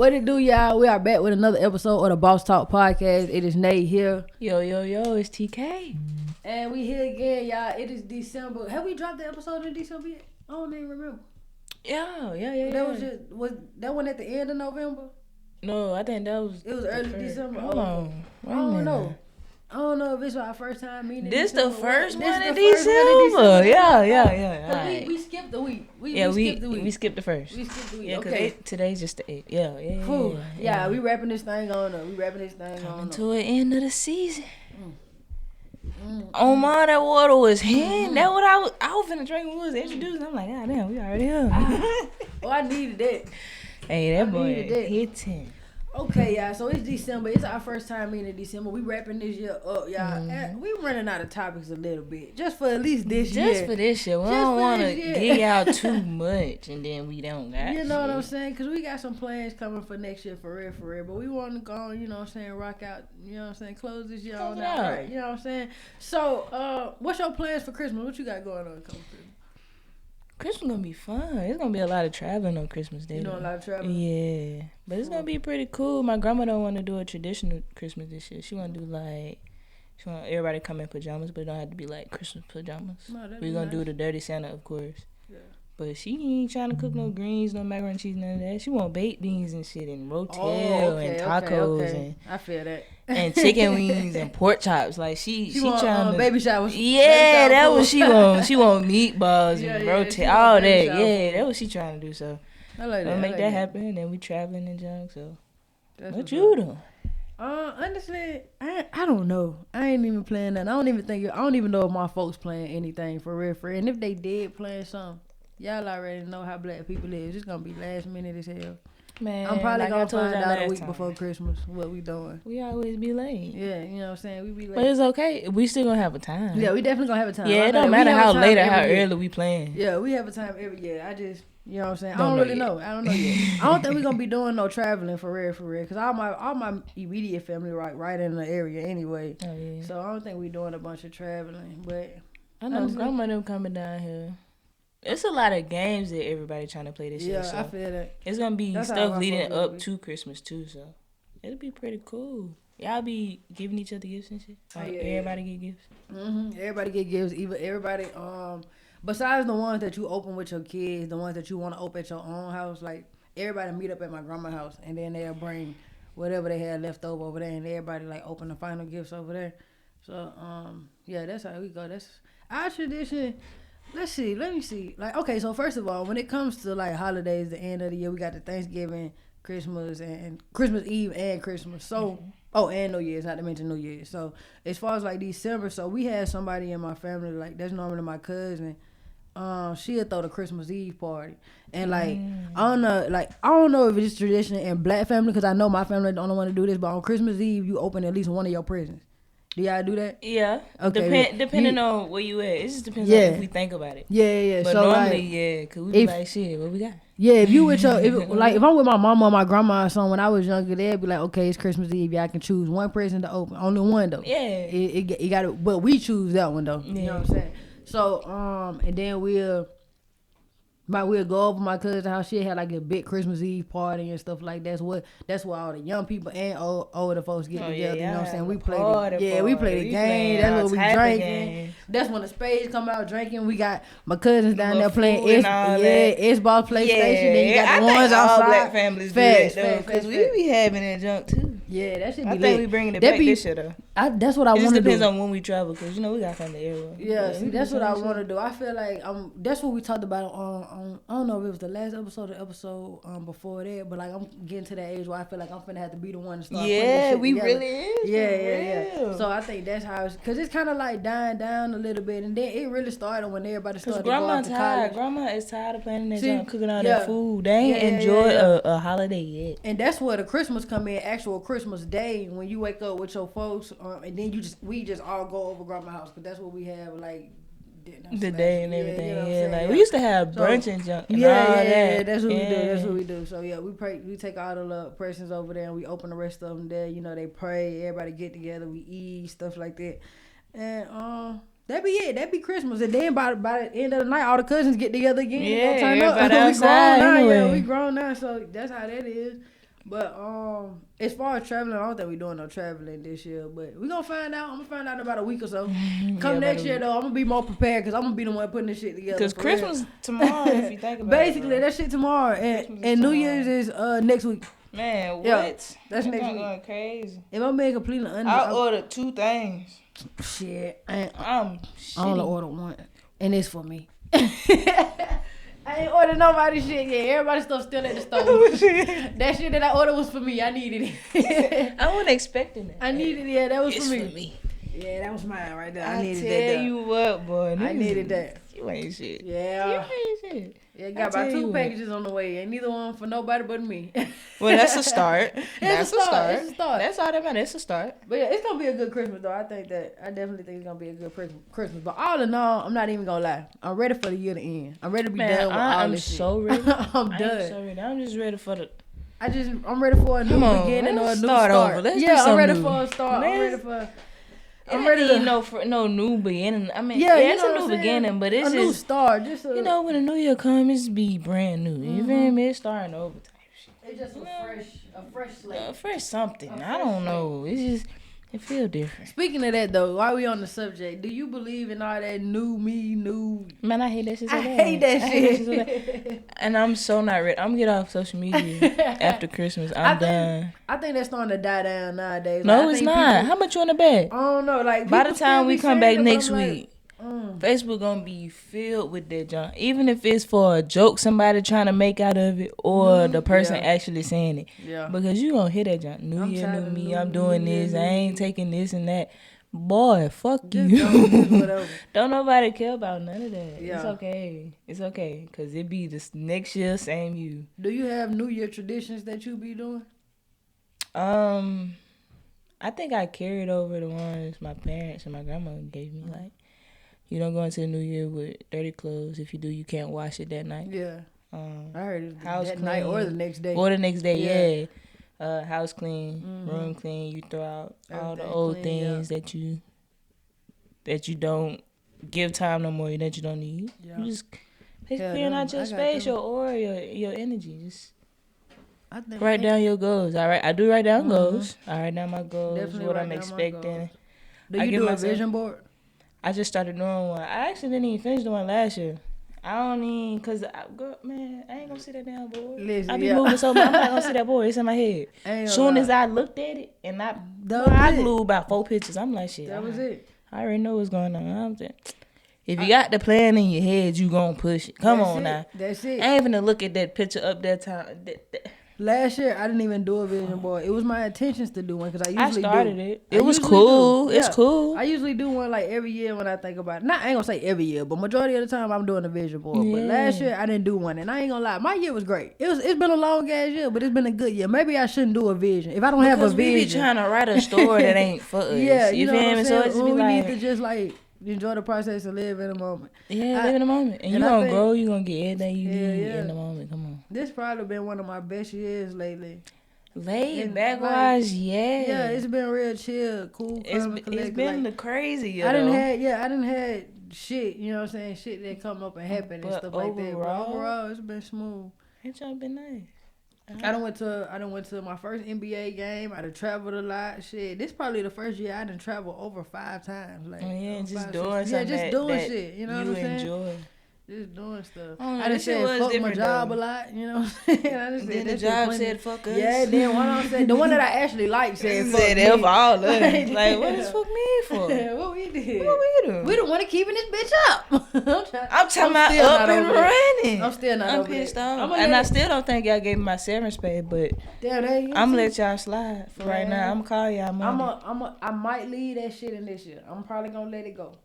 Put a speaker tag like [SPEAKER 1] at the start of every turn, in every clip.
[SPEAKER 1] What it do, y'all? We are back with another episode of the Boss Talk Podcast. It is Nate here.
[SPEAKER 2] Yo, it's TK.
[SPEAKER 1] And we here again, y'all. It is December. Have we dropped the episode in December yet? I don't even remember.
[SPEAKER 2] Yeah.
[SPEAKER 1] Was that one at the end of November?
[SPEAKER 2] No, I think that was...
[SPEAKER 1] It was early December.
[SPEAKER 2] Hold on.
[SPEAKER 1] I don't know. I don't know if it's our first time meeting.
[SPEAKER 2] This
[SPEAKER 1] December.
[SPEAKER 2] the first one in
[SPEAKER 1] December.
[SPEAKER 2] December. Yeah.
[SPEAKER 1] Right. We skipped the week. We
[SPEAKER 2] skipped the first.
[SPEAKER 1] We skipped the week.
[SPEAKER 2] Yeah,
[SPEAKER 1] okay.
[SPEAKER 2] Today's just the 8th. Yeah.
[SPEAKER 1] We wrapping this thing on up.
[SPEAKER 2] Coming to the end of the season. Oh my, that water was hitting. That what I was finna drink when we was introduced. I'm like, God damn, we already here.
[SPEAKER 1] I needed that.
[SPEAKER 2] Hey, that boy hitting.
[SPEAKER 1] Okay, y'all. So it's December. It's our first time meeting in December. We wrapping this year up, y'all. We running out of topics a little bit, just for at least this year.
[SPEAKER 2] Just for this year. We don't want to get out too much, and then we don't got.
[SPEAKER 1] You know what I'm saying? Because we got some plans coming for next year, for real. But we want to go on, you know what I'm saying, rock out. You know what I'm saying, close this year on out. Right, you know what I'm saying. So, what's your plans for Christmas? What you got going on coming Christmas?
[SPEAKER 2] Christmas gonna be fun. It's gonna be a lot of traveling on Christmas Day.
[SPEAKER 1] You know, a lot of traveling?
[SPEAKER 2] Yeah. But it's gonna be pretty cool. My grandma don't want to do a traditional Christmas this year. She want to do she want everybody come in pajamas, but it don't have to be like Christmas pajamas. No, we're gonna do the Dirty Santa, of course. Yeah. But she ain't trying to cook no greens, no macaroni and cheese, none of that. She want baked beans and shit and rotel and tacos and
[SPEAKER 1] I feel that.
[SPEAKER 2] And chicken wings and pork chops. Like she
[SPEAKER 1] want,
[SPEAKER 2] trying to
[SPEAKER 1] baby shower.
[SPEAKER 2] Yeah, that's what she want. She want meatballs and rotel, all that. Yeah, that's what she trying to do. So
[SPEAKER 1] I like that.
[SPEAKER 2] I'll make that happen. And then we traveling and junk. So what you doing?
[SPEAKER 1] Honestly, I don't know. I ain't even playing that. I don't even know if my folks playing anything for real. And if they did playing something, y'all already know how black people is. It's gonna be last minute as hell.
[SPEAKER 2] Man,
[SPEAKER 1] I'm probably
[SPEAKER 2] like
[SPEAKER 1] gonna find out a week
[SPEAKER 2] time.
[SPEAKER 1] Before Christmas what we doing.
[SPEAKER 2] We always be late.
[SPEAKER 1] Yeah, you know what I'm saying? We be late.
[SPEAKER 2] But it's okay. We still gonna have a time.
[SPEAKER 1] Yeah, we definitely gonna have a time.
[SPEAKER 2] Yeah, it don't matter how late or how early we playing.
[SPEAKER 1] Yeah, we have a time every year. I just, you know what I'm saying? I don't really know. I don't know yet. I don't think we're gonna be doing no traveling for real. Cause all my immediate family right in the area anyway.
[SPEAKER 2] Oh yeah.
[SPEAKER 1] So I don't think we doing a bunch of traveling. But
[SPEAKER 2] I know grandma them coming down here. It's a lot of games that everybody trying to play this year.
[SPEAKER 1] Yeah, so I feel that.
[SPEAKER 2] It's going to be stuff leading up to Christmas, too, so it'll be pretty cool. Y'all be giving each other gifts and shit? Everybody get gifts? Mm-hmm.
[SPEAKER 1] Everybody get gifts. Everybody, besides the ones that you open with your kids, the ones that you want to open at your own house, like, everybody meet up at my grandma's house, and then they'll bring whatever they had left over there, and everybody, like, open the final gifts over there. So, yeah, that's how we go. That's our tradition. Let me see. Like, okay, so first of all, when it comes to like holidays, the end of the year, we got the Thanksgiving, Christmas, and Christmas Eve and Christmas. So, and New Year's, not to mention New Year's. So, as far as like December, so we had somebody in my family, like that's normally my cousin. She'll throw the Christmas Eve party, and like I don't know if it's tradition in black family, because I know my family don't want to do this, but on Christmas Eve you open at least one of your presents. Do y'all do that?
[SPEAKER 2] Yeah. Okay. Depending on where you at. It just depends on if we think about it.
[SPEAKER 1] Yeah.
[SPEAKER 2] But
[SPEAKER 1] so
[SPEAKER 2] normally, because we be like, shit, what we got?
[SPEAKER 1] Yeah, if you with if I'm with my mama or my grandma or something, when I was younger, they'd be like, okay, it's Christmas Eve. Y'all can choose one present to open. Only one, though.
[SPEAKER 2] Yeah.
[SPEAKER 1] You got to, but we choose that one, though.
[SPEAKER 2] Yeah.
[SPEAKER 1] You know what I'm saying? So, and then we'll go over my cousin's house. She had like a big Christmas Eve party and stuff like that. That's where all the young people and older folks get together.
[SPEAKER 2] Yeah,
[SPEAKER 1] you know what I'm saying? We play the
[SPEAKER 2] we
[SPEAKER 1] game. That's what we drinking. That's when the spades come out drinking. We got my cousins down there playing Xbox, PlayStation. Then you got the ones outside.
[SPEAKER 2] All black families do that because we be having that junk too.
[SPEAKER 1] Yeah, that should be
[SPEAKER 2] I think we bringing it back this year though.
[SPEAKER 1] That's what I want to do.
[SPEAKER 2] It just depends on when we travel, because you know we got family everywhere.
[SPEAKER 1] Yeah, see, that's what I want to do. I feel like that's what we talked about on I don't know if it was the last episode or the episode before that, but like I'm getting to that age where I feel like I'm finna have to be the one to start.
[SPEAKER 2] Yeah, we
[SPEAKER 1] together.
[SPEAKER 2] really is.
[SPEAKER 1] Yeah. So I think that's how because it's kind of like dying down a little bit, and then it really started when everybody started to go out to college.
[SPEAKER 2] Grandma is tired of planning that junk, cooking all that food. They ain't enjoy a holiday yet.
[SPEAKER 1] And that's where the Christmas come in, actual Christmas Day, when you wake up with your folks, and then we just all go over grandma's house, because that's what we have like
[SPEAKER 2] the day and everything.
[SPEAKER 1] You know
[SPEAKER 2] like we used to have brunch and junk. And
[SPEAKER 1] that's what we do. That's what we do. So yeah, we take all the little presents over there and we open the rest of them there. You know, they pray, everybody get together, we eat, stuff like that, and That'd be it. That'd be Christmas. And then by the end of the night, all the cousins get together again.
[SPEAKER 2] Yeah,
[SPEAKER 1] turn up.
[SPEAKER 2] everybody outside anyway.
[SPEAKER 1] We grown now, so that's how that is. But as far as traveling, I don't think we're doing no traveling this year. But we're gonna find out. I'm gonna find out in about a week or so. Come next year though, I'm gonna be more prepared because I'm gonna be the one putting this shit together.
[SPEAKER 2] Because Christmas tomorrow, if you think about
[SPEAKER 1] basically,
[SPEAKER 2] it.
[SPEAKER 1] That shit tomorrow, and New Year's is next week.
[SPEAKER 2] Man, what?
[SPEAKER 1] Yeah, that's next week.
[SPEAKER 2] Going crazy.
[SPEAKER 1] If I'm being completely honest,
[SPEAKER 2] I ordered 2 things.
[SPEAKER 1] Shit,
[SPEAKER 2] I
[SPEAKER 1] only ordered one, and it's for me. I ain't ordered nobody's shit yet. Everybody's stuff still at the store. That shit that I ordered was for me. I needed it.
[SPEAKER 2] I wasn't expecting that.
[SPEAKER 1] I needed it. Yeah, that was
[SPEAKER 2] it's
[SPEAKER 1] for me. Yeah, that was mine right there. I needed that.
[SPEAKER 2] Tell you what, boy.
[SPEAKER 1] I needed that.
[SPEAKER 2] You ain't shit.
[SPEAKER 1] Yeah.
[SPEAKER 2] You ain't shit.
[SPEAKER 1] Yeah, got about 2 packages on the way, and neither one for nobody but me.
[SPEAKER 2] Well, that's a start.
[SPEAKER 1] That's a start. It's a start.
[SPEAKER 2] That's all that matters. It's a start.
[SPEAKER 1] But yeah, it's gonna be a good Christmas though. I definitely think it's gonna be a good Christmas. But all in all, I'm not even gonna lie. I'm ready for the year to end. I'm ready to be done with all this shit.
[SPEAKER 2] I'm so ready.
[SPEAKER 1] I'm done.
[SPEAKER 2] I'm so ready. I'm just ready for the.
[SPEAKER 1] I'm ready for a new beginning or a new start.
[SPEAKER 2] Over. Let's do
[SPEAKER 1] I'm ready
[SPEAKER 2] new.
[SPEAKER 1] for a start. I'm
[SPEAKER 2] ready to no new beginning. I mean, it's a new beginning, but it's
[SPEAKER 1] a new start. Just
[SPEAKER 2] when the new year comes, it's be brand new. You feel me? It's starting over type shit.
[SPEAKER 1] It's just a fresh slate.
[SPEAKER 2] A fresh something. I don't know. It's just it feel different.
[SPEAKER 1] Speaking of that though, while we on the subject, do you believe in all that new me, new?
[SPEAKER 2] Man, I hate that shit so bad.
[SPEAKER 1] I hate that shit.
[SPEAKER 2] And I'm so not ready. I'm gonna get off social media after Christmas. I'm done.
[SPEAKER 1] I think that's starting to die down nowadays.
[SPEAKER 2] No, it's not. How much you want to bet?
[SPEAKER 1] I don't know. Like
[SPEAKER 2] by the time we come back next week, Facebook gonna be filled with that junk. Even if it's for a joke somebody trying to make out of it, or the person actually saying it. Yeah. Because you gonna hear that junk. New year, new me. I'm doing this. I ain't taking this and that. Boy, fuck you. Don't nobody care about none of that. Yeah. It's okay. It's okay. Because it be this next year, same you.
[SPEAKER 1] Do you have New Year traditions that you be doing?
[SPEAKER 2] I think I carried over the ones my parents and my grandma gave me. Like, you don't go into the New Year with dirty clothes. If you do, you can't wash it that night.
[SPEAKER 1] Yeah. I heard it
[SPEAKER 2] house
[SPEAKER 1] that
[SPEAKER 2] clean,
[SPEAKER 1] night or the next day.
[SPEAKER 2] Or the next day, yeah. House clean, room clean. You throw out all the old things that you don't give time no more, that you don't need. Yeah. You just clearing out your space, your aura, your energy. Just write down your goals. I do write down goals. I write down my goals, definitely what I'm expecting.
[SPEAKER 1] Do you do a vision board?
[SPEAKER 2] I just started doing one. I actually didn't even finish doing last year. I don't even, because, man, I ain't going to see that damn board.
[SPEAKER 1] Listen,
[SPEAKER 2] I be moving so much, I'm not going to see that board. It's in my head. Soon as I looked at it, and I glued about 4 pictures, I'm like, shit.
[SPEAKER 1] That was it.
[SPEAKER 2] I already know what's going on. I'm saying, if you got the plan in your head, you going to push it. Come on now.
[SPEAKER 1] That's it.
[SPEAKER 2] I ain't even look at that picture up that time.
[SPEAKER 1] Last year, I didn't even do a vision board. It was my intentions to do one because I usually
[SPEAKER 2] started it. It was cool. It's cool.
[SPEAKER 1] I usually do one like every year when I think about it. I ain't gonna say every year, but majority of the time I'm doing a vision board. Yeah. But last year I didn't do one, and I ain't gonna lie, my year was great. It's been a long ass year, but it's been a good year. Maybe I shouldn't do a vision if I don't have a vision.
[SPEAKER 2] We be trying to write a story that ain't for us.
[SPEAKER 1] Yeah,
[SPEAKER 2] you feel me? So it's
[SPEAKER 1] we need to just like enjoy the process and live in the moment.
[SPEAKER 2] Yeah, live in the moment. And you're going to grow. You're going to get everything you need in the moment. Come on.
[SPEAKER 1] This probably been one of my best years lately.
[SPEAKER 2] Back-wise, yeah.
[SPEAKER 1] Yeah, it's been real chill, cool, calm,
[SPEAKER 2] it's been the crazy year,
[SPEAKER 1] I didn't have shit, you know what I'm saying, shit that come up and happen and stuff like that. But overall, it's been smooth.
[SPEAKER 2] It's been nice.
[SPEAKER 1] I done went to my first NBA game. I done traveled a lot. Shit, this probably the first year I done traveled over 5 times. Like,
[SPEAKER 2] just doing something.
[SPEAKER 1] Yeah, just doing shit. You know what I'm saying?
[SPEAKER 2] Enjoy.
[SPEAKER 1] Just doing stuff. I just said fuck my job a lot, you know what I'm saying? I just
[SPEAKER 2] said the job said fuck us.
[SPEAKER 1] Yeah, then one of them said, the one that I actually liked said fuck me.
[SPEAKER 2] F all of them. Like, what does fuck me for?
[SPEAKER 1] What we did?
[SPEAKER 2] What we do?
[SPEAKER 1] We the one keeping this bitch up.
[SPEAKER 2] I'm talking about up and running.
[SPEAKER 1] I'm still not
[SPEAKER 2] I'm pissed off. And I still don't think y'all gave me my severance pay, but I'm gonna let y'all slide for right now. I'm gonna call y'all Monday.
[SPEAKER 1] I might leave that shit in this year. I'm probably gonna let it go.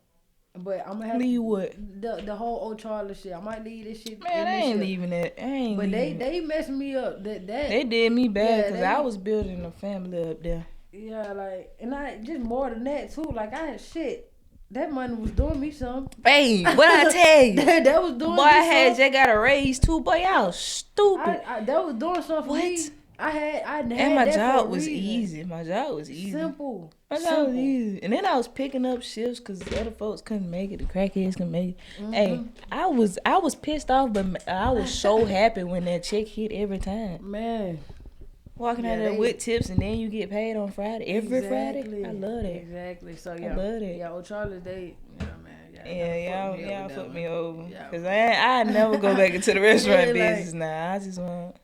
[SPEAKER 1] But I'm gonna have
[SPEAKER 2] leave what?
[SPEAKER 1] The whole old Charlie shit. I might leave this shit.
[SPEAKER 2] Man, I ain't leaving it.
[SPEAKER 1] But they messed me up.
[SPEAKER 2] They did me bad because I was building a family up there.
[SPEAKER 1] Yeah, like, and I just more than that too. Like that money was doing me something.
[SPEAKER 2] Hey, what I tell you?
[SPEAKER 1] that was doing.
[SPEAKER 2] Boy, I had just got a raise too. Boy, y'all stupid.
[SPEAKER 1] That was doing something for me. I had
[SPEAKER 2] and my job was easy. My job was easy.
[SPEAKER 1] Simple.
[SPEAKER 2] My job was easy. And then I was picking up shifts because the other folks couldn't make it. The crackheads couldn't make it. Mm-hmm. Hey, I was pissed off, but I was so happy when that check hit every time.
[SPEAKER 1] Man.
[SPEAKER 2] Walking out there with tips and then you get paid on Friday. Every Friday. I love that.
[SPEAKER 1] Exactly. So yeah.
[SPEAKER 2] I love that.
[SPEAKER 1] Yeah, old Charlie, they
[SPEAKER 2] y'all put me over. Cause I never go back into the restaurant business now. I just want.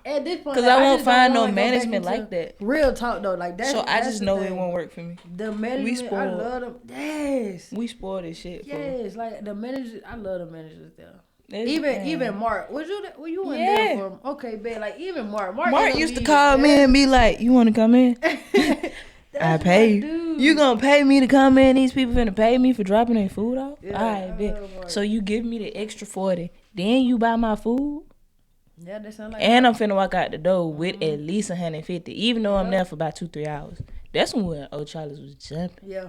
[SPEAKER 1] At this point,
[SPEAKER 2] because I won't find no management like that.
[SPEAKER 1] Real talk though, like that. So
[SPEAKER 2] I just know it won't work for me.
[SPEAKER 1] The management, I love them. Yes,
[SPEAKER 2] we spoiled this shit.
[SPEAKER 1] Yes, like the managers, I love the managers there. Even Mark, were you in there for him? Okay, babe. Like even Mark
[SPEAKER 2] used to call me and be like, "You want to come in? I pay you. You gonna pay me to come in? These people finna pay me for dropping their food off? Yeah, all right, bet. So you give me the extra 40, then you buy my food."
[SPEAKER 1] Yeah, that sound like
[SPEAKER 2] and I'm finna walk out the door with at least 150, even though I'm there for about 2-3 hours. That's when old Charlie's was jumping.
[SPEAKER 1] Yeah.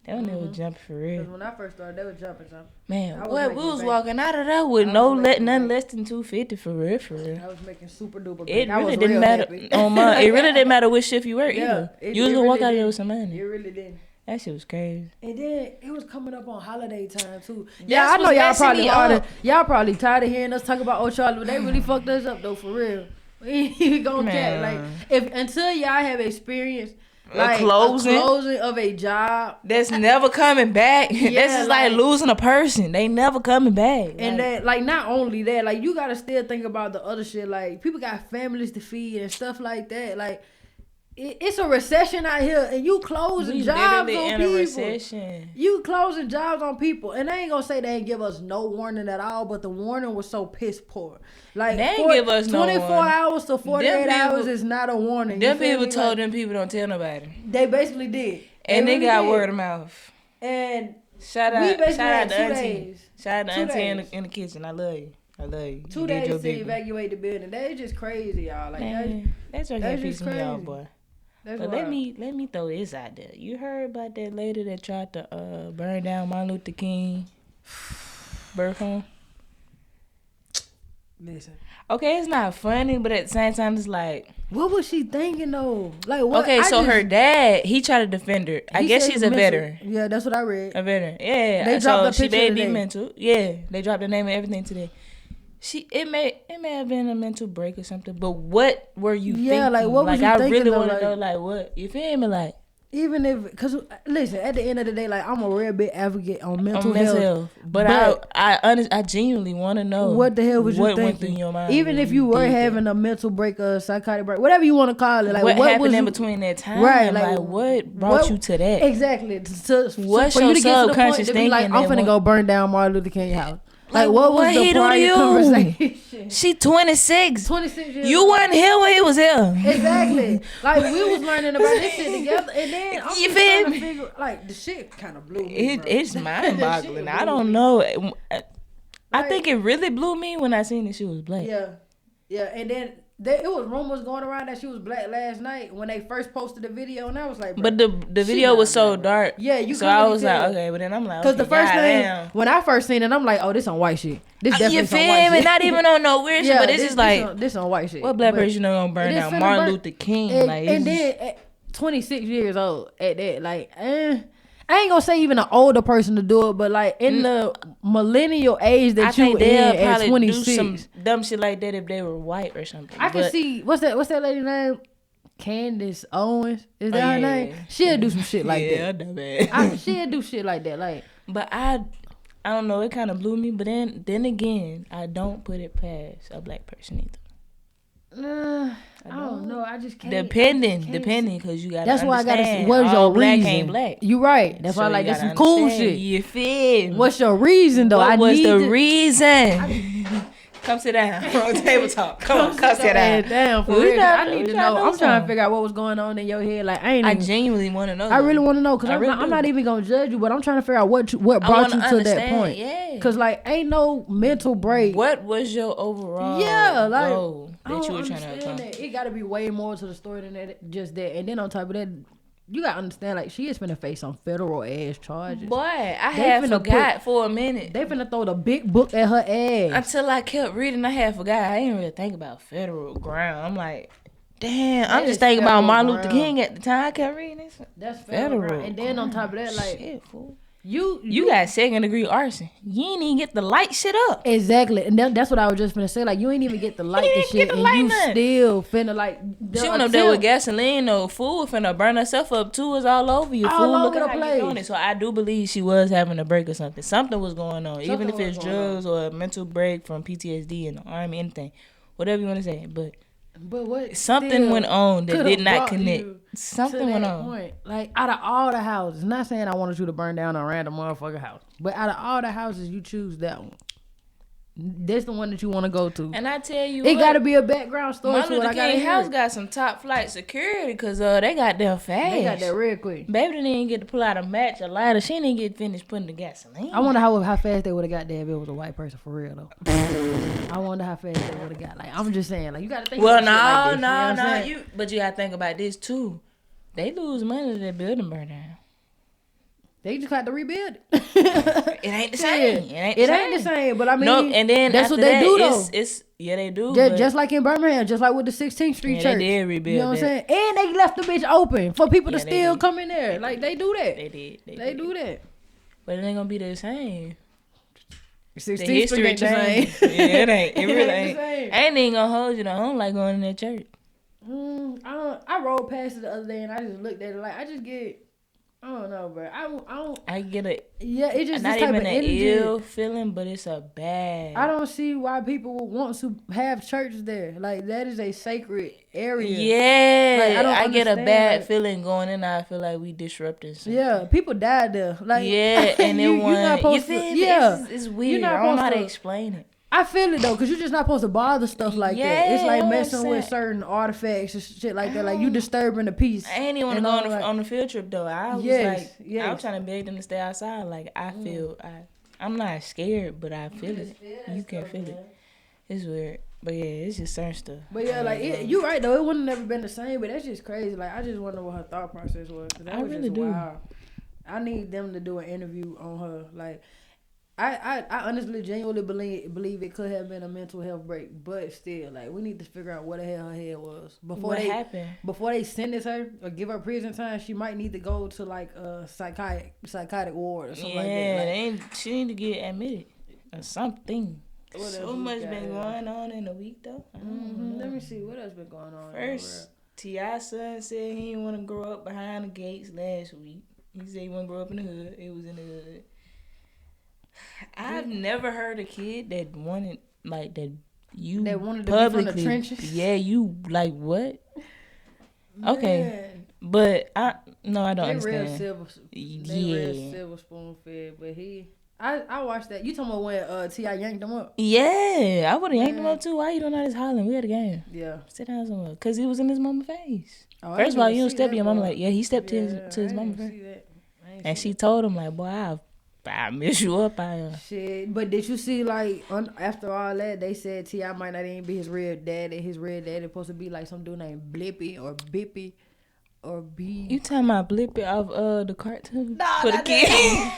[SPEAKER 2] They when they was jumping for real.
[SPEAKER 1] Because when I first started, they were jumping something.
[SPEAKER 2] Man, we was walking out of there with nothing less than 250 for real.
[SPEAKER 1] I was making super duper.
[SPEAKER 2] It really didn't matter. It really didn't matter which shift you worked either. You was gonna walk out of there with some money.
[SPEAKER 1] It really did.
[SPEAKER 2] That shit was crazy.
[SPEAKER 1] And then it was coming up on holiday time too. Yeah, I know y'all probably tired of hearing us talk about Old Charlie, but they really fucked us up though, for real. We ain't even gonna care. Like until y'all have experience like a closing of a job
[SPEAKER 2] that's never coming back. Yeah, that's just like losing a person. They never coming back.
[SPEAKER 1] And that not only that, like you gotta still think about the other shit. Like people got families to feed and stuff like that. Like it's a recession out here, and you closing jobs on people. Recession. You closing jobs on people, and I ain't gonna say they ain't give us no warning at all, but the warning was so piss poor. Like
[SPEAKER 2] they ain't give us no
[SPEAKER 1] 24 hours to 48 hours is not a warning.
[SPEAKER 2] Them people told them people don't tell nobody.
[SPEAKER 1] They basically did,
[SPEAKER 2] and they got word of mouth.
[SPEAKER 1] And
[SPEAKER 2] shout out to auntie. Shout out to auntie in the kitchen. I love you.
[SPEAKER 1] 2 days to evacuate the building. That is just crazy, y'all. Like
[SPEAKER 2] that's just me off, boy. But let me throw this out there. You heard about that lady that tried to burn down Martin Luther King birth home?
[SPEAKER 1] Listen.
[SPEAKER 2] Okay, it's not funny, but at the same time, it's like,
[SPEAKER 1] what was she thinking though? Like what?
[SPEAKER 2] Okay, her dad, he tried to defend her. I guess she's a veteran.
[SPEAKER 1] Yeah, that's what I read.
[SPEAKER 2] A veteran. Yeah.
[SPEAKER 1] They dropped the picture today.
[SPEAKER 2] Mental. Yeah, they dropped the name and everything today. It may have been a mental break or something, but what were you thinking?
[SPEAKER 1] Yeah, like what was you thinking? I really want to
[SPEAKER 2] know, like what? You feel me? Like
[SPEAKER 1] even if, cause listen, at the end of the day, like I'm a real big advocate on mental health.
[SPEAKER 2] But I genuinely want to know
[SPEAKER 1] what the hell was you thinking?
[SPEAKER 2] Went through your mind?
[SPEAKER 1] Even if you were having a mental break or psychotic break, whatever you want to call it, like
[SPEAKER 2] what happened in between that time? Right, like what brought you to that?
[SPEAKER 1] Exactly.
[SPEAKER 2] What's your subconscious thinking?
[SPEAKER 1] Like I'm finna go burn down Martin Luther King house. Like what was the prior conversation?
[SPEAKER 2] She 26.
[SPEAKER 1] 26 years
[SPEAKER 2] You wasn't here when he was here.
[SPEAKER 1] Exactly. Like we was learning about this shit together, and then I'm just trying to figure, like the shit kind of blew me.
[SPEAKER 2] It's mind boggling. I don't know. I think it really blew me when I seen that she was black.
[SPEAKER 1] Yeah, and then it was rumors going around that she was black last night when they first posted the video, and I was like, bro,
[SPEAKER 2] but the video was so dark.
[SPEAKER 1] Yeah, you.
[SPEAKER 2] So I was like, okay, but then I'm like,
[SPEAKER 1] because the first thing when I first seen it, I'm like, oh, this on white shit. This definitely some white shit.
[SPEAKER 2] Not even on no weird shit, but this is like
[SPEAKER 1] this on white shit.
[SPEAKER 2] What black person gonna burn down Martin Luther King?
[SPEAKER 1] And then at 26 years old at that, like, I ain't gonna say even an older person to do it, but like in the millennial age that you in at 26,
[SPEAKER 2] do some dumb shit like that if they were white or something.
[SPEAKER 1] I can see what's that lady's name? Candace Owens, is that her name? She'll do some shit like that. She'll do shit like that, like.
[SPEAKER 2] But I don't know. It kind of blew me. But then again, I don't put it past a black person either.
[SPEAKER 1] I don't know. I just can't.
[SPEAKER 2] Depending, because you got.
[SPEAKER 1] That's why I gotta see. What's your reason? Black ain't black. You right. That's why I like that's some cool shit.
[SPEAKER 2] You feel?
[SPEAKER 1] What's your reason though?
[SPEAKER 2] What was the reason? Come sit down. Table talk. Come sit down.
[SPEAKER 1] Damn, for real. I need to know. I'm trying to figure out what was going on in your head. Like I
[SPEAKER 2] genuinely want to know.
[SPEAKER 1] I really want to know because I'm not even gonna judge you, but I'm trying to figure out what brought you to that point.
[SPEAKER 2] Yeah.
[SPEAKER 1] Because like ain't no mental break.
[SPEAKER 2] What was your overall goal that you were trying to accomplish?
[SPEAKER 1] It got to be way more to the story than that. Just that, and then on top of that, you gotta understand, like, she is finna face some federal ass charges.
[SPEAKER 2] Boy, I had forgot for a minute.
[SPEAKER 1] They finna throw the big book at her ass.
[SPEAKER 2] Until I kept reading, I had forgot. I didn't really think about federal ground. I'm like, damn, I'm just thinking about Martin Luther King at the time. I kept reading this.
[SPEAKER 1] That's federal. And then on top of that, like,
[SPEAKER 2] shit, fool. You got second degree arson. You ain't even get the light shit up.
[SPEAKER 1] Exactly, and that's what I was just finna say. Like, you ain't even get the light the shit, and you still finna like.
[SPEAKER 2] She went up there with gasoline, though. Fool finna burn herself up too. It's all over you.
[SPEAKER 1] All over the place.
[SPEAKER 2] Doing it. So I do believe she was having a break or something. Something was going on, even if it's drugs or a mental break from PTSD in the army, anything, whatever you want to say. But what? Something went on that did not connect. Something went on.
[SPEAKER 1] Point. Like, out of all the houses, not saying I wanted you to burn down a random motherfucker house, but out of all the houses, you choose that one. That's the one that you want to go to.
[SPEAKER 2] And I tell you,
[SPEAKER 1] it got to be a background story.
[SPEAKER 2] Martin Luther King house got some top flight security because they got there fast.
[SPEAKER 1] They got there real quick.
[SPEAKER 2] Baby didn't even get to pull out a match, a lighter. She didn't get finished putting the gasoline.
[SPEAKER 1] I wonder how fast they would have got there if it was a white person for real though. I wonder how fast they would have got. Like, I'm just saying, like, you got to think.
[SPEAKER 2] Well,
[SPEAKER 1] about
[SPEAKER 2] no. But you got to think about this too. They lose money to that building burn down.
[SPEAKER 1] They just got to rebuild it.
[SPEAKER 2] It ain't the same.
[SPEAKER 1] It ain't the same. But I mean,
[SPEAKER 2] no, and then
[SPEAKER 1] that's what they do though.
[SPEAKER 2] They do.
[SPEAKER 1] Just like in Birmingham, just like with the 16th Street Church.
[SPEAKER 2] They did rebuild.
[SPEAKER 1] You know what I'm saying? And they left the bitch open for people to still come in there. Like, they do that.
[SPEAKER 2] They did.
[SPEAKER 1] They do that.
[SPEAKER 2] But it ain't gonna be the same.
[SPEAKER 1] 16th Street ain't the same.
[SPEAKER 2] Yeah, it ain't. It really ain't. I ain't even gonna hold you. I don't like going in that church.
[SPEAKER 1] I rolled past it the other day and I just looked at it like I just get. I don't know, bro. I
[SPEAKER 2] get it.
[SPEAKER 1] Yeah, it's just
[SPEAKER 2] not
[SPEAKER 1] this type
[SPEAKER 2] even
[SPEAKER 1] of
[SPEAKER 2] an
[SPEAKER 1] energy.
[SPEAKER 2] ill feeling, but it's a bad.
[SPEAKER 1] I don't see why people would want to have churches there. Like, that is a sacred area.
[SPEAKER 2] Yeah,
[SPEAKER 1] like,
[SPEAKER 2] I get a bad feeling going in. I feel like we disrupting something.
[SPEAKER 1] Yeah, people died there. Like,
[SPEAKER 2] yeah, and then you're not supposed to. Yeah, it's weird. I don't know how to explain it.
[SPEAKER 1] I feel it though, cause you're just not supposed to bother stuff like that. It's like messing with certain artifacts and shit like that. Like, you disturbing the peace.
[SPEAKER 2] I ain't even want to go on the field trip though. I was I was trying to beg them to stay outside. Like, I feel I'm not scared, but I feel it. You can feel it. It's weird, but yeah, it's just certain stuff.
[SPEAKER 1] But yeah, like you right though. It wouldn't never been the same. But that's just crazy. Like, I just wonder what her thought process was. Cause that was really just wild. I need them to do an interview on her. Like, I honestly, genuinely believe it could have been a mental health break, but still, like, we need to figure out what the hell her head was before before they sentence her or give her prison time. She might need to go to like a psychotic ward or something like that. Like,
[SPEAKER 2] she need to get admitted or something. So much been going on in a week though.
[SPEAKER 1] Let me see what else been going on.
[SPEAKER 2] First, T.I.'s son said he didn't want to grow up behind the gates last week. He said he want to grow up in the hood. It was in the hood. I've never heard a kid that wanted that
[SPEAKER 1] wanted to be from the trenches.
[SPEAKER 2] Yeah, you like what? Okay, but I don't understand.
[SPEAKER 1] Real silver spoon fed, but I watched that. You talking about when T.I. yanked him up?
[SPEAKER 2] Yeah, I would have yanked him up too. Why you doing all this hollering? We had a game.
[SPEAKER 1] Yeah,
[SPEAKER 2] sit down somewhere, cause he was in his mama's face. First of all, you don't step to your mama like, yeah, he stepped to his mama's face, and she told him like, boy, I miss you up out here.
[SPEAKER 1] Shit, but did you see like after all that they said T.I. might not even be his real daddy. His real daddy supposed to be like some dude named Blippy or Bippy or B.
[SPEAKER 2] You talking about Blippy off the cartoon for the kids?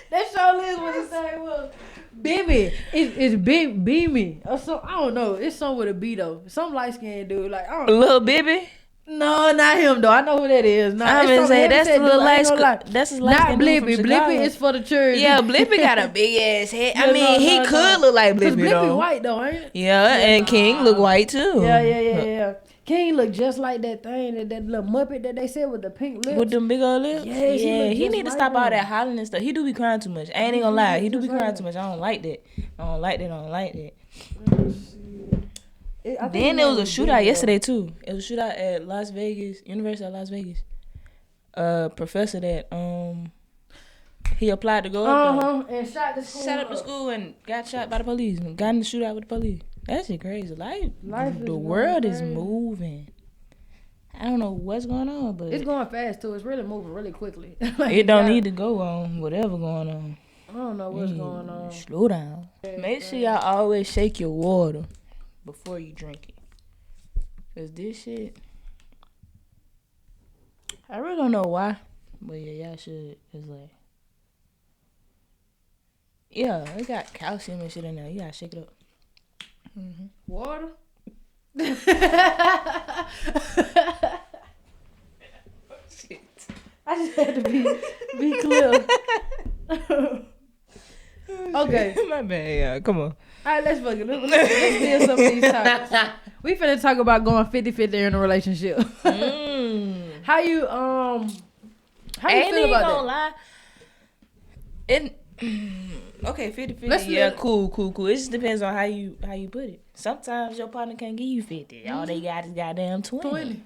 [SPEAKER 1] That show is what his name was. Bibby. It's Beamy or so. I don't know. It's something with a B though. Some light skinned dude like I don't know.
[SPEAKER 2] Little Bibby.
[SPEAKER 1] No, not him though. I know who that is.
[SPEAKER 2] I'm gonna say that's the little light. That's his light.
[SPEAKER 1] Not Blippy. Blippy is for the church.
[SPEAKER 2] Yeah, Blippy got a big ass head. I mean, he could look like Blippy though.
[SPEAKER 1] Blippy white though, ain't it?
[SPEAKER 2] Yeah, and King look white too.
[SPEAKER 1] Yeah. King look just like that thing, that little Muppet that they said with the pink lips.
[SPEAKER 2] With them big old lips?
[SPEAKER 1] Yeah,
[SPEAKER 2] he need to stop all that hollering and stuff. He do be crying too much. I ain't gonna lie. He do be crying too much. I don't like that. Then there was a shootout yesterday too. It was a shootout at Las Vegas, University of Las Vegas. Professor that he applied to go up there
[SPEAKER 1] and shot the school.
[SPEAKER 2] Shot up the school and got shot by the police and got in the shootout with the police. That shit crazy. The world is moving. I don't know what's going on, but
[SPEAKER 1] it's going fast too. It's really moving really quickly.
[SPEAKER 2] It don't need to go on whatever going on.
[SPEAKER 1] I don't know what's going on.
[SPEAKER 2] Slow down. Make sure y'all always shake your water before you drink it. Cause this shit, I really don't know why, but yeah, y'all should. It's like, yeah, it got calcium and shit in there. You gotta shake it up.
[SPEAKER 1] Water. Shit. I just had to be
[SPEAKER 2] My bad, yeah. Come on.
[SPEAKER 1] All right, let's fuck it. Let's deal some of these topics. We finna talk about going 50-50 in a relationship. How you feel about that?
[SPEAKER 2] Lie. Okay, 50-50.
[SPEAKER 1] Let's
[SPEAKER 2] Cool. It just depends on how you put it. Sometimes your partner can't give you 50. All they got is goddamn 20.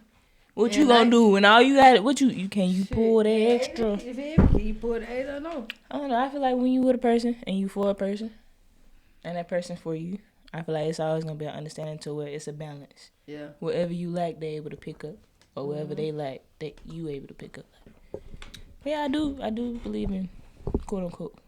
[SPEAKER 2] What you gonna do? And all you got, what you can you pull that extra?
[SPEAKER 1] Can you pull the 8 or no?
[SPEAKER 2] I don't know. I feel like when you with a person and you for a person, and that person for you, I feel like it's always gonna be an understanding to where it's a balance. Yeah. Whatever you lack, they able to pick up, or whatever they lack, that you able to pick up. But yeah, I do believe in quote unquote.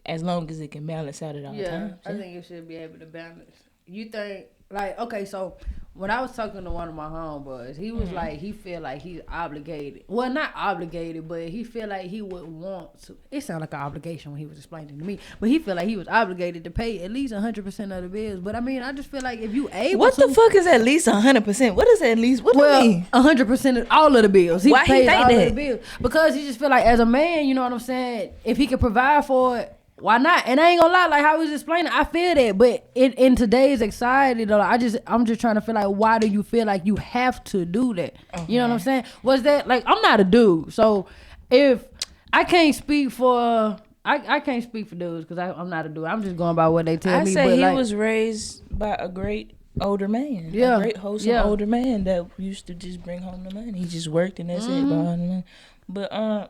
[SPEAKER 2] As long as it can balance out at all times.
[SPEAKER 1] I think it should be able to balance. You think, like, okay, so when I was talking to one of my homeboys, he was like, he feel like he's obligated. Well, not obligated, but he feel like he would want to. It sounded like an obligation when he was explaining to me, but he feel like he was obligated to pay at least 100% of the bills. But I mean, I just feel like if you able
[SPEAKER 2] what the fuck is at least 100%? What is at least? What do you mean?
[SPEAKER 1] 100% of all of the bills.
[SPEAKER 2] Why he think
[SPEAKER 1] all
[SPEAKER 2] that?
[SPEAKER 1] Of the bills because he just feel like as a man, you know what I'm saying? If he could provide for it, why not? And I ain't gonna lie, like how he was explaining, I feel that. But in today's society, though, I'm just trying to feel like, why do you feel like you have to do that? You know what I'm saying? Was that like, I'm not a dude, so if I can't speak for, I can't speak for dudes because I'm not a dude. I'm just going by what they tell me.
[SPEAKER 2] I say
[SPEAKER 1] but
[SPEAKER 2] he
[SPEAKER 1] like,
[SPEAKER 2] was raised by a great older man,
[SPEAKER 1] a
[SPEAKER 2] great wholesome older man that used to just bring home the money. He just worked and that's it, brought home the money. But no.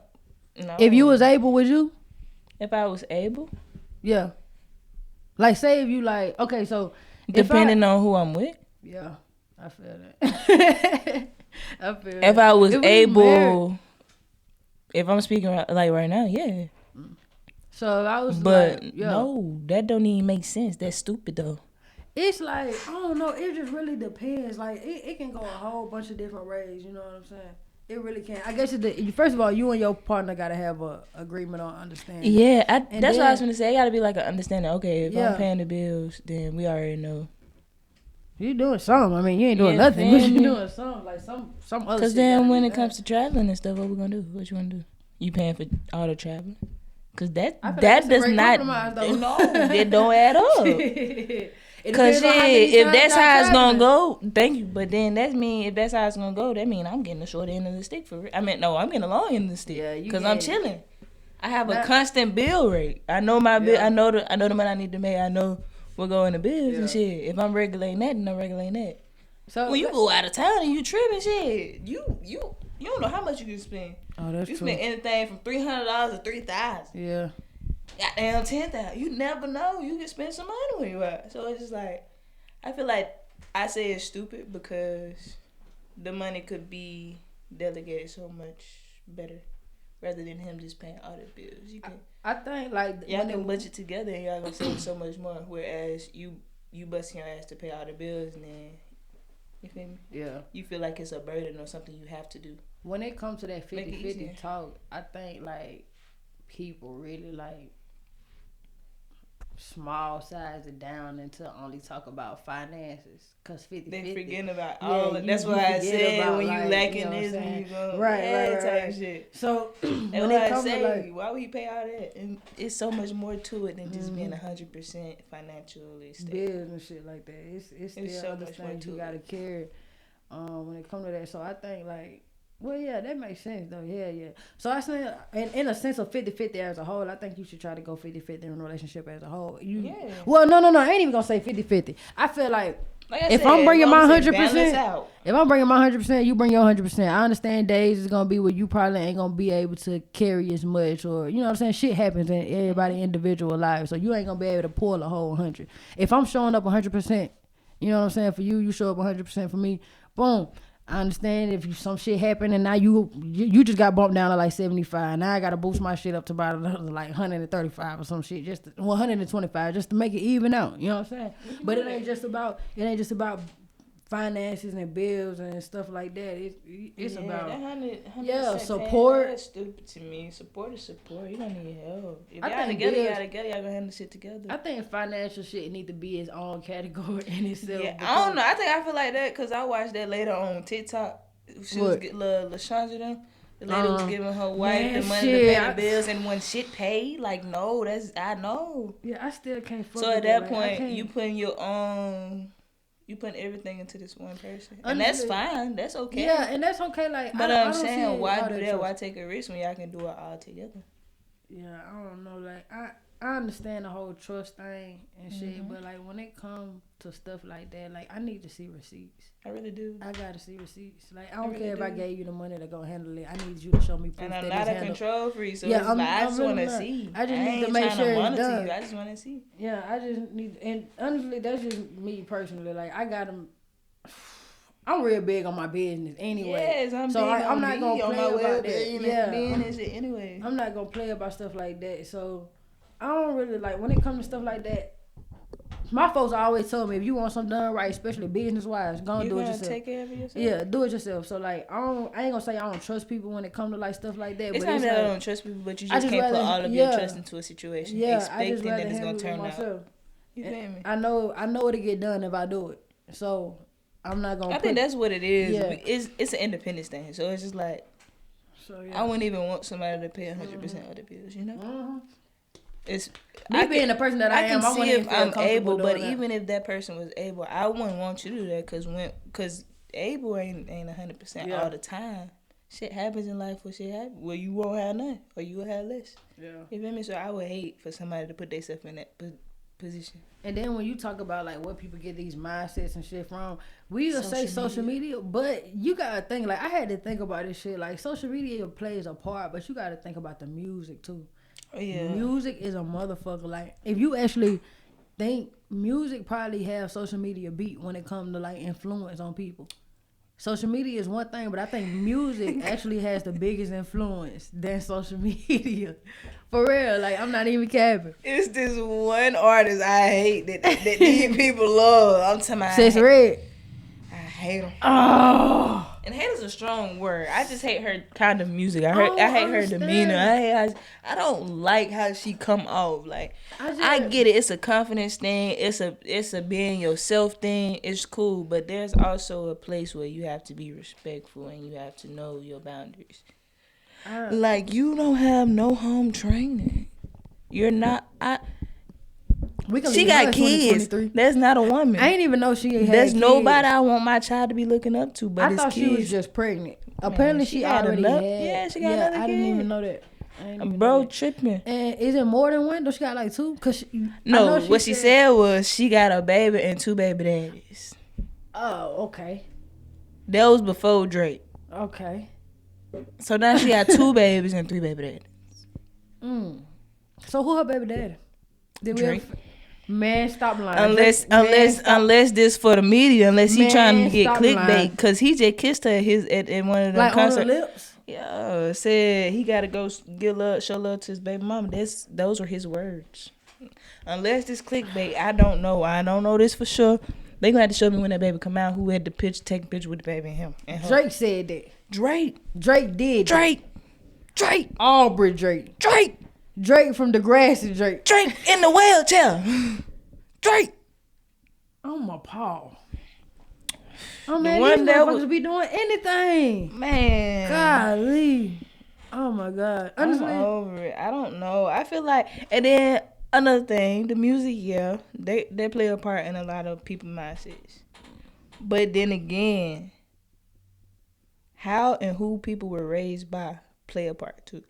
[SPEAKER 1] If you was able, would you?
[SPEAKER 2] If I was able?
[SPEAKER 1] Yeah. Like, say if you like, okay, so.
[SPEAKER 2] Depending on who I'm with?
[SPEAKER 1] Yeah, I feel that. I feel
[SPEAKER 2] if I was able, if I'm speaking like right now, yeah.
[SPEAKER 1] So if I was
[SPEAKER 2] no, that don't even make sense. That's stupid though.
[SPEAKER 1] It's like, I don't know, it just really depends. Like, it can go a whole bunch of different ways, you know what I'm saying? It really can. I guess first of all, you and your partner gotta have a agreement on understanding.
[SPEAKER 2] Yeah, that's what I was gonna say. It gotta be like an understanding. Okay, if I'm paying the bills, then we already know.
[SPEAKER 1] You doing something. I mean, you ain't doing nothing, but you doing something like some other.
[SPEAKER 2] Cause then when it comes to traveling and stuff, what we gonna do? What you wanna do? You paying for all the traveling? Cause that does not. No, it don't add up. Cause if that's how it's gonna go, thank you. But then that mean if that's how it's gonna go, that mean I'm getting the short end of the stick for it. I mean, no, I'm getting the long end of the stick. Yeah, cause I'm chilling. I have a constant bill rate. I know my bill. I know the money I need to make. I know what go in the bills and shit. If I'm regulating that, then I'm regulating that. So when you go out of town and you tripping shit, you don't know how much you can spend. Oh, that's true. You spend anything from $300 to $3,000. Yeah. Goddamn 10,000. You never know. You can spend some money when you out. So it's just like, I feel like I say it's stupid because the money could be delegated so much better rather than him just paying all the bills. You can. I think like y'all can budget together and y'all gonna save so much more. Whereas you busting your ass to pay all the bills and then you feel me? Yeah. You feel like it's a burden or something you have to do. When it comes to that 50-50 talk, I think like people really like small size it down and only talk about finances because 50-50 they forgetting about all that's why I said when you lacking this when you go right type shit. So when it comes to like, why would he pay all that? And it's so much more to it than just being 100% financially stable. Bills and shit like that. It's still so other things you gotta carry when it comes to that. So I think like, well, yeah, that makes sense, though. Yeah. So I say, in a sense of 50-50 as a whole, I think you should try to go 50-50 in a relationship as a whole. Well, no, I ain't even going to say 50-50. I feel like if I'm bringing my 100%, you bring your 100%. I understand days is going to be where you probably ain't going to be able to carry as much or, you know what I'm saying? Shit happens in everybody's individual life, so you ain't going to be able to pull a whole 100. If I'm showing up 100%, you know what I'm saying? For you, you show up 100% for me, boom. I understand if some shit happened and now you just got bumped down to like 75. Now I gotta boost my shit up to about like 135 or some shit, just 125 just to make it even out. You know what I'm saying? But it ain't just about finances and bills and stuff like that. It's about that support. That's stupid to me. Support is support. You don't need help. If y'all together, y'all gonna handle shit together. I think financial shit need to be its own category in itself. Yeah, I don't know. I feel like that because I watched that later on TikTok. She was LaShondra them. The lady was giving her wife the money to pay the bills, and when shit paid, like, no, I know.
[SPEAKER 1] Yeah, I still can't fuck
[SPEAKER 2] So
[SPEAKER 1] with
[SPEAKER 2] at that
[SPEAKER 1] like,
[SPEAKER 2] point, you putting everything into this one person. And that's fine. That's okay.
[SPEAKER 1] Yeah, and that's okay. Like,
[SPEAKER 2] but I'm saying, why do that? Why take a risk when y'all can do it all together?
[SPEAKER 1] Yeah, I don't know. Like, I understand the whole trust thing and shit, but like when it comes to stuff like that, like I need to see receipts.
[SPEAKER 2] I really do.
[SPEAKER 1] I gotta see receipts. Like I don't care if I gave you the money to go handle it. I need you to show me proof.
[SPEAKER 2] And I'm not a control freak, so yeah, I just want to see.
[SPEAKER 1] I just need to make sure it's done.
[SPEAKER 2] I just want to see.
[SPEAKER 1] Yeah, I just need, and honestly, that's just me personally. Like I got them. I'm real big on my business anyway.
[SPEAKER 2] Yes, I'm not gonna play about that.
[SPEAKER 1] Yeah,
[SPEAKER 2] business anyway.
[SPEAKER 1] I'm not gonna play about stuff like that. So I don't really like when it comes to stuff like that. My folks always told me if you want something done right, especially business wise, go and do it yourself.
[SPEAKER 2] Take care of yourself.
[SPEAKER 1] Yeah, do it yourself. So like I ain't gonna say I don't trust people when it comes to like stuff like that.
[SPEAKER 2] It's not that I don't trust people, but you just can't put all of your trust into a situation.
[SPEAKER 1] Yeah,
[SPEAKER 2] expecting that it's gonna turn out. You feel me?
[SPEAKER 1] I know it'll get done if I do it. So I'm not gonna.
[SPEAKER 2] I think that's what it is. Yeah. It's an independence thing. So it's just like, I wouldn't even want somebody to pay 100% of the bills. You know. Mm-hmm. It's
[SPEAKER 1] me being the person that I am.
[SPEAKER 2] I can see if I'm able, but even if that person was able, I wouldn't want you to do that because able ain't 100% all the time. Shit happens in life. Shit happens. Well, you won't have none, or you will have less. Yeah. You feel me? So I would hate for somebody to put themselves in that position.
[SPEAKER 1] And then when you talk about like where people get these mindsets and shit from, we will say social media, but you gotta think like I had to think about this shit. Like social media plays a part, but you gotta think about the music too. Yeah. Music is a motherfucker. Like if you actually think music probably have social media beat when it comes to like influence on people. Social media is one thing, but I think music actually has the biggest influence than social media. For real, like I'm not even capping.
[SPEAKER 2] It's this one artist I hate that these people love. I'm talking about
[SPEAKER 1] Sis Red.
[SPEAKER 2] I hate him.
[SPEAKER 1] Oh.
[SPEAKER 2] And hate is a strong word. I just hate her kind of music. I hate her demeanor. I don't like how she come off. Like I get it. It's a confidence thing. It's a being yourself thing. It's cool, but there's also a place where you have to be respectful and you have to know your boundaries. Like you don't have no home training. You're not. She got kids. That's not a woman.
[SPEAKER 1] I ain't even know she had
[SPEAKER 2] There's
[SPEAKER 1] kids.
[SPEAKER 2] Nobody I want my child to be looking up to, but I thought
[SPEAKER 1] she was just pregnant. Apparently she already had.
[SPEAKER 2] Yeah, she got another kid.
[SPEAKER 1] I didn't even know that.
[SPEAKER 2] Bro, tripping.
[SPEAKER 1] And is it more than one? Does she got like two?
[SPEAKER 2] What she said was she got a baby and 2 baby daddies.
[SPEAKER 1] Oh, okay.
[SPEAKER 2] That was before Drake.
[SPEAKER 1] Okay.
[SPEAKER 2] So now she got 2 babies and 3 baby daddies.
[SPEAKER 1] So who her baby daddy?
[SPEAKER 2] Drake.
[SPEAKER 1] Man, stop lying.
[SPEAKER 2] Unless this for the media, unless he trying to get clickbait, because he just kissed her at one of the concerts.
[SPEAKER 1] On the lips?
[SPEAKER 2] Yeah, said he got to go show love to his baby mama. Those are his words. Unless this clickbait, I don't know. I don't know this for sure. They gonna have to show me when that baby come out. Who had the take a picture with the baby and him? And
[SPEAKER 1] Drake said that.
[SPEAKER 2] Drake
[SPEAKER 1] did.
[SPEAKER 2] Drake.
[SPEAKER 1] Aubrey Drake. Drake from Degrassi Drake.
[SPEAKER 2] Drake in the wheelchair. Drake.
[SPEAKER 1] I'm appalled. Oh man, these motherfuckers be doing anything.
[SPEAKER 2] Man.
[SPEAKER 1] Golly. Oh my God. Honestly,
[SPEAKER 2] I'm over it. I don't know. I feel like, and then another thing, the music, yeah, they play a part in a lot of people's mindsets. But then again, how and who people were raised by play a part too.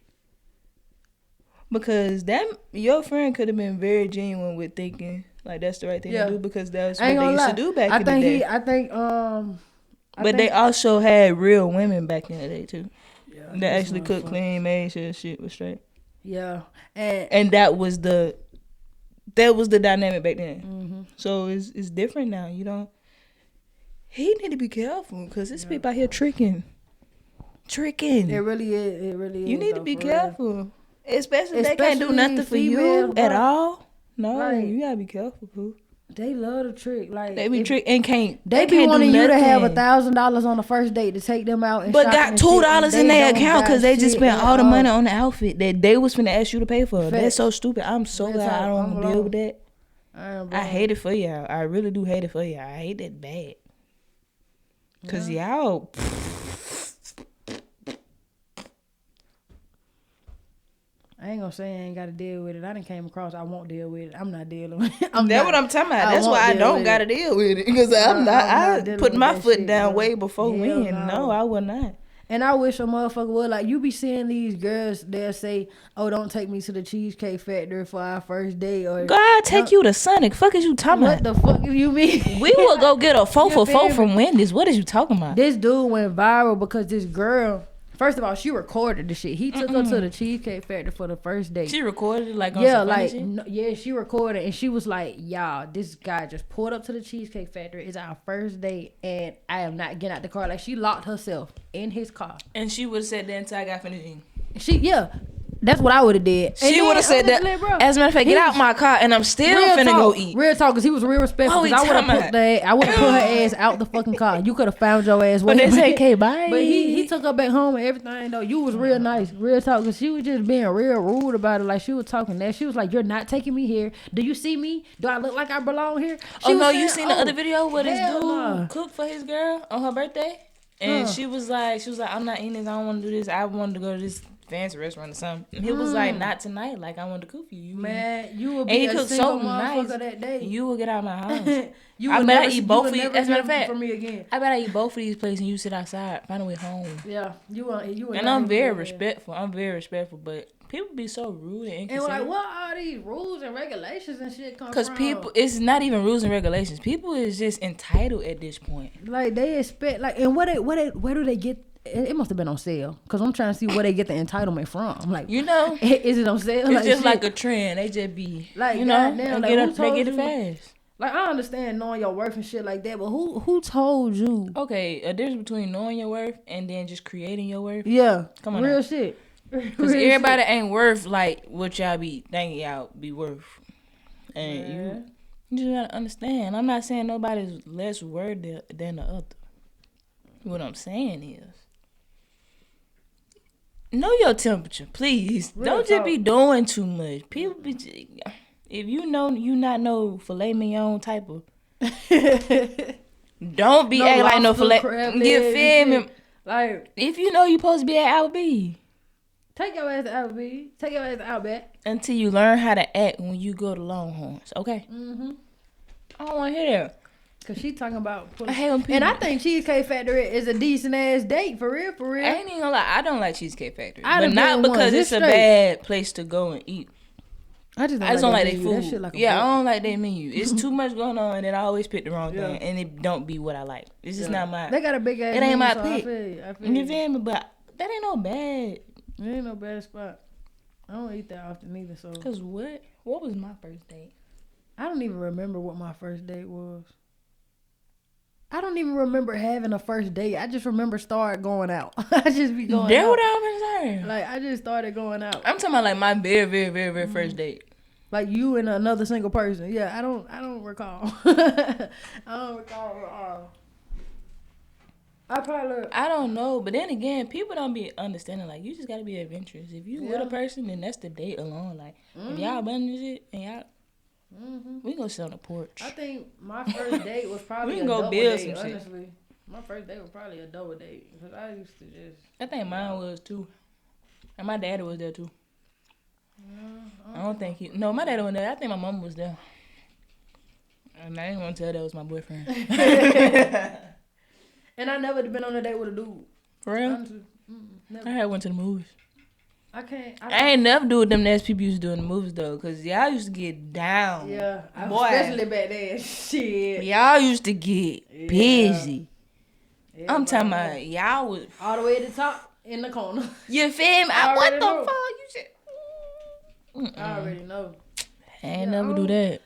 [SPEAKER 2] Because your friend could have been very genuine with thinking like that's the right thing to do because that's what they used to do back in the day. But they also had real women back in the day too. Yeah, that actually cooked, clean, made sure shit was straight.
[SPEAKER 1] Yeah,
[SPEAKER 2] and that was the dynamic back then. Mm-hmm. So it's different now. You know, he need to be careful because there's people out here tricking.
[SPEAKER 1] It really is.
[SPEAKER 2] You need to be careful. Especially if they can't do nothing for you at all. No, you gotta be careful, boo.
[SPEAKER 1] They love to trick. Like
[SPEAKER 2] they be trick and can't.
[SPEAKER 1] They be wanting you to have $1,000 on the first date to take them out,
[SPEAKER 2] but got $2 in their account because they just spent all the money on the outfit that they was finna ask you to pay for. That's so stupid. I'm so glad I don't deal with that. I hate it for y'all. I really do hate it for y'all. I hate that bad. Cause y'all.
[SPEAKER 1] gonna say I ain't gotta deal with it. I done came across. I won't deal with it. I'm not dealing with it.
[SPEAKER 2] That's what I'm talking about. That's why I don't gotta deal with it because I'm not. I put my foot down way before when. No, I will not.
[SPEAKER 1] And I wish a motherfucker would. Like, you be seeing these girls, they'll say, oh, don't take me to the Cheesecake Factory for our first date. Or
[SPEAKER 2] God, take you to Sonic. Fuck is you talking about?
[SPEAKER 1] What the fuck do you mean?
[SPEAKER 2] We will go get a 4 for 4 from Wendy's. What is you talking about?
[SPEAKER 1] This dude went viral because this girl, first of all, she recorded the shit. He took her to the Cheesecake Factory for the first date.
[SPEAKER 2] She recorded it like on some funny shit?
[SPEAKER 1] Yeah, she recorded and she was like, y'all, this guy just pulled up to the Cheesecake Factory. It's our first date and I am not getting out the car. Like, she locked herself in his car.
[SPEAKER 2] And she would have said that until I got finished eating.
[SPEAKER 1] That's what I would have did.
[SPEAKER 2] She would have said that. As a matter of fact, get out my car and I'm still finna go eat.
[SPEAKER 1] Real talk, because he was real respectful. I would have put her ass out the fucking car. You could have found your ass.
[SPEAKER 2] But they said, okay, bye.
[SPEAKER 1] But he took her back home and everything, though. You was real nice. Real talk, because she was just being real rude about it. Like, she was talking that. She was like, you're not taking me here. Do you see me? Do I look like I belong here?
[SPEAKER 2] You seen the other video where this dude cooked for his girl on her birthday? And she was like, I'm not eating this. I don't want to do this. I wanted to go to this fancy restaurant or something. And he was like, not tonight. Like, I want to cook for you.
[SPEAKER 1] Man, you would be a single motherfucker that day.
[SPEAKER 2] You will get out of my house. I bet I eat both of these. As a matter of fact,
[SPEAKER 1] for me again.
[SPEAKER 2] I bet I eat both of these places and you sit outside, find a way home.
[SPEAKER 1] Yeah, you.
[SPEAKER 2] And I'm very respectful. I'm very respectful, but people be so rude and inconsiderate.
[SPEAKER 1] And like, what are these rules and regulations and shit come from?
[SPEAKER 2] Because people, it's not even rules and regulations. People is just entitled at this point.
[SPEAKER 1] Like, they expect, like, and where do they get? It must have been on sale, because I'm trying to see where they get the entitlement from. I'm like, is it on sale?
[SPEAKER 2] It's just like a trend. They just be,
[SPEAKER 1] like,
[SPEAKER 2] they get it fast.
[SPEAKER 1] Like, I understand knowing your worth and shit like that, but who told you?
[SPEAKER 2] Okay, a difference between knowing your worth and then just creating your worth.
[SPEAKER 1] Yeah,
[SPEAKER 2] come on,
[SPEAKER 1] real shit.
[SPEAKER 2] Because everybody ain't worth like what y'all be thinking y'all be worth, and you just gotta understand. I'm not saying nobody's less worth than the other. What I'm saying is, know your temperature, please. Don't just be doing too much. People be, if you know you not no filet mignon type of, don't be acting like no filet. You feel me?
[SPEAKER 1] Like,
[SPEAKER 2] if you know you supposed to be at Applebee's,
[SPEAKER 1] take your ass to Applebee's. Take your ass to Outback.
[SPEAKER 2] Until you learn how to act when you go to Longhorns, okay? I don't want to hear that.
[SPEAKER 1] Cause she talking about
[SPEAKER 2] and
[SPEAKER 1] I think Cheesecake Factory is a decent ass date for real.
[SPEAKER 2] I ain't even gonna lie, I don't like Cheesecake Factory,
[SPEAKER 1] but
[SPEAKER 2] not because it's a bad place to go and eat.
[SPEAKER 1] I just don't like their food.
[SPEAKER 2] Like I don't like their menu. It's too much going on, and I always pick the wrong thing, and it don't be what I like. It's just not my.
[SPEAKER 1] They got a big ass.
[SPEAKER 2] It ain't my
[SPEAKER 1] pick.
[SPEAKER 2] I feel you feel me? But that ain't no bad.
[SPEAKER 1] It ain't no bad spot. I don't eat that often either. So.
[SPEAKER 2] Cause what? What was my first date?
[SPEAKER 1] I don't even remember what my first date was. I don't even remember having a first date. I just remember started going out. I just be going out.
[SPEAKER 2] That's what I was saying.
[SPEAKER 1] Like, I just started going out.
[SPEAKER 2] I'm talking about like my very, very, very, very first date.
[SPEAKER 1] Like you and another single person. Yeah, I don't recall. I don't recall at all.
[SPEAKER 2] I don't know, but then again, people don't be understanding. Like, you just gotta be adventurous. If you with a person, then that's the date alone. Like, if y'all bunch it and y'all. We gonna sit on the porch.
[SPEAKER 1] I think my first date was probably a double date, honestly. My first date was probably a double date. Because I used to just...
[SPEAKER 2] I think mine was too. And my daddy was there too. I don't think he... No, my daddy wasn't there. I think my mom was there. And I didn't want to tell that was my boyfriend.
[SPEAKER 1] And I never been on a date with a dude.
[SPEAKER 2] For real?
[SPEAKER 1] Honestly. Never.
[SPEAKER 2] I had went to the movies.
[SPEAKER 1] I
[SPEAKER 2] ain't never do what them nasty people used to do in the movies though, cause y'all used to get down.
[SPEAKER 1] Yeah, boy. Especially back then. Shit.
[SPEAKER 2] Y'all used to get busy. Yeah, I'm talking about y'all was
[SPEAKER 1] all the way at the top in the corner.
[SPEAKER 2] You feel me? What the fuck you said?
[SPEAKER 1] I already know.
[SPEAKER 2] I ain't never do that.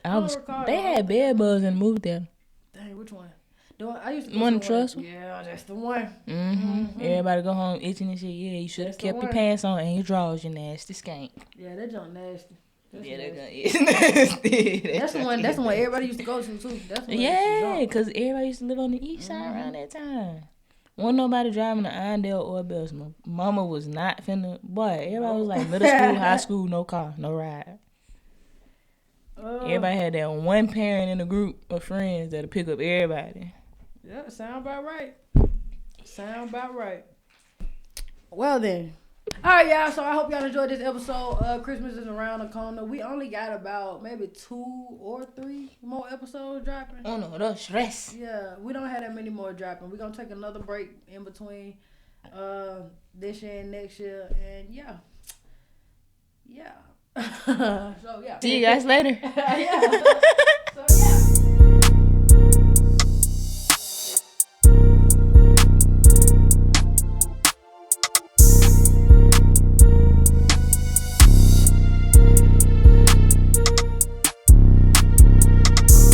[SPEAKER 2] They had bed bugs in the movie theater.
[SPEAKER 1] Dang, which one? I used to
[SPEAKER 2] One Trust.
[SPEAKER 1] Yeah, that's the one.
[SPEAKER 2] Everybody go home itching and shit. Yeah, you should have kept your pants on and your drawers, you nasty skank.
[SPEAKER 1] Yeah, that junk nasty.
[SPEAKER 2] That's nasty.
[SPEAKER 1] That's the one. That's the one everybody used to go to too.
[SPEAKER 2] Yeah, cause everybody used to live on the east side around that time. Wasn't nobody driving to Irondale or Bessemer. Mama was not finna. Boy, everybody was like middle school, high school, no car, no ride. Everybody had that one parent in a group of friends that'll pick up everybody.
[SPEAKER 1] Yeah, sound about right. Well then, All right, y'all. So I hope y'all enjoyed this episode. Christmas is around the corner. We only got about maybe 2 or 3 more episodes dropping.
[SPEAKER 2] Oh no, no stress.
[SPEAKER 1] Yeah, we don't have that many more dropping. We're gonna take another break in between this year and next year, and yeah. So yeah.
[SPEAKER 2] See you guys later.
[SPEAKER 1] Yeah.